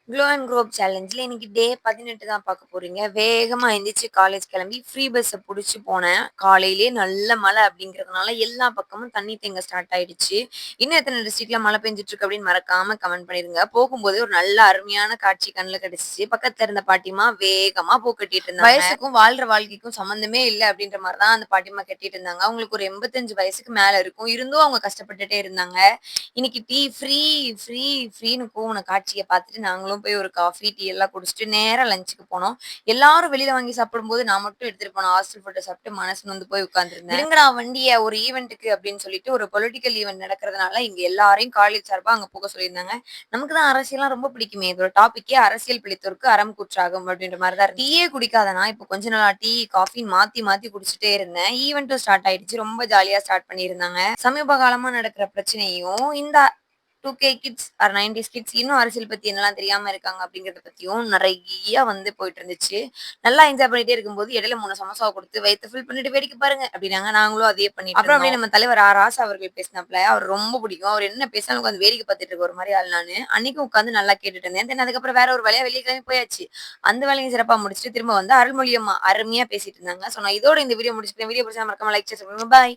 Glow and crop சேலஞ்சில இன்னைக்கு டே 18 தான் பார்க்க போறீங்க. வேகமா எந்திரிச்சு காலேஜ் கிளம்பி ஃப்ரீ பஸ்ஸ புடிச்சு போனேன். காலையிலேயே நல்ல மழை அப்படிங்கிறதுனால எல்லா பக்கமும் தண்ணி தேங்க ஸ்டார்ட் ஆயிடுச்சு. இன்னும் எத்தன டிஸ்ட்ரிக்ட்ல மழை பெஞ்சுட்டு இருக்கு அப்படின்னு மறக்காம கமெண்ட் பண்ணிருங்க. போகும்போதே ஒரு நல்ல அருமையான காட்சி கண்ணுல கிடைச்சுச்சு. பக்கத்துல இருந்த பாட்டிமா வேகமா பூ கட்டிட்டு இருந்தாங்க. வயசுக்கும் வாழ்ற வாழ்க்கைக்கும் சம்மந்தமே இல்ல அப்படின்ற மாரி தான் அந்த பாட்டிமா கட்டிட்டு இருந்தாங்க. அவங்களுக்கு ஒரு 85 வயசுக்கு மேல இருக்கும். இருந்தும் அவங்க கஷ்டப்பட்டுட்டே இருந்தாங்க. இன்னைக்கு டீ ஃப்ரீ, ஃப்ரீ, ஃப்ரீன்னு கூவுன காட்சிய பார்த்துட்டு, நாங்களும் போய் ஒரு காஃபி, டீ எல்லாம் குடிச்சுட்டு நேரா லஞ்சுக்கு போனோம். எல்லாரும் வெளில வாங்கி சாப்பிடும்போது, நான் மட்டும் எடுத்துட்டு போன ஹாஸ்டல் ஃபுட்ட சாப்பிட்டு மனசு நொந்து போய் உட்கார்ந்திருந்தேன். "விடுங்கடா வண்டிய ஒரு ஈவென்ட்டுக்கு" அப்படின்னு சொல்லிட்டு ஒரு பொலிட்டிக்கல் ஈவென்ட் நடக்கிறதுனால, இங்க எல்லாரையும் காலேஜ் சார்பா அங்க போக சொல்லியிருந்தாங்க. நமக்கு தான் அரசியல்லாம் ரொம்ப பிடிக்குமே. இதோட டாபிக்கே "அரசியல் பிடித்தோருக்கு அறம் கூற்றாகும்" அப்படின்ற மாரி தான் இருந்துச்சு. டீயே குடிக்காத நான், இப்போ கொஞ்ச நாளா டீ, காஃபின்னு மாத்தி மாத்தி குடிச்சுட்டே இருந்தேன். ஈவென்ட்டும் ஸ்டார்ட் ஆயிடுச்சு. ரொம்ப ஜாலியா ஸ்டார்ட் பண்ணியிருந்தாங்க. சமீப காலமா நடக்கிற பிரச்சனையும், இந்த 2கே கிட்ஸ் ஆர் 90ஸ் கிட்ஸ் இன்னும் அரசியல் பத்தி என்னலாம் தெரியாம இருக்காங்க அப்படிங்கிறத பத்தியும் நெறைய வந்து போயிட்டு இருந்துச்சு. நல்லா என்ஜாய் பண்ணிட்டே இருக்கும்போது, இடையில 3 சமோசாவ குடுத்து, "வயித்த ஃபில் பண்ணிட்டு வேடிக்கை பாருங்க" அப்படின்னாங்க. நாங்களும் அதையே பண்ணிட்டு அப்புறம் அப்படியே நம்ம தலைவர் ராசா அவர்கள் பேசினாப்ல. அவர் ரொம்ப பிடிக்கும். அவர் என்ன பேசினாலும் உட்காந்து வேடிக்கை பார்த்துட்டு இருக்க ஒரு மாரி ஆள் நானு. அன்னைக்கும் உட்காந்து நல்லா கேட்டுட்டு இருந்தேன். தென் அதுக்கப்புறம் வேற ஒரு வேலையா வெளிய கிளம்பி போயாச்சு. அந்த வேலையும் சிறப்பா முடிச்சுட்டு, திரும்ப வந்து அருள்மொழி அம்மா அருமையா பேசிட்டு இருந்தாங்க. ஸோ நான் இதோட இந்த வீடியோ முடிச்சுக்கிறேன். வீடியோ பிடிச்சா மறக்காம லைக், ஷேர் பண்ணுங்க. பாய்.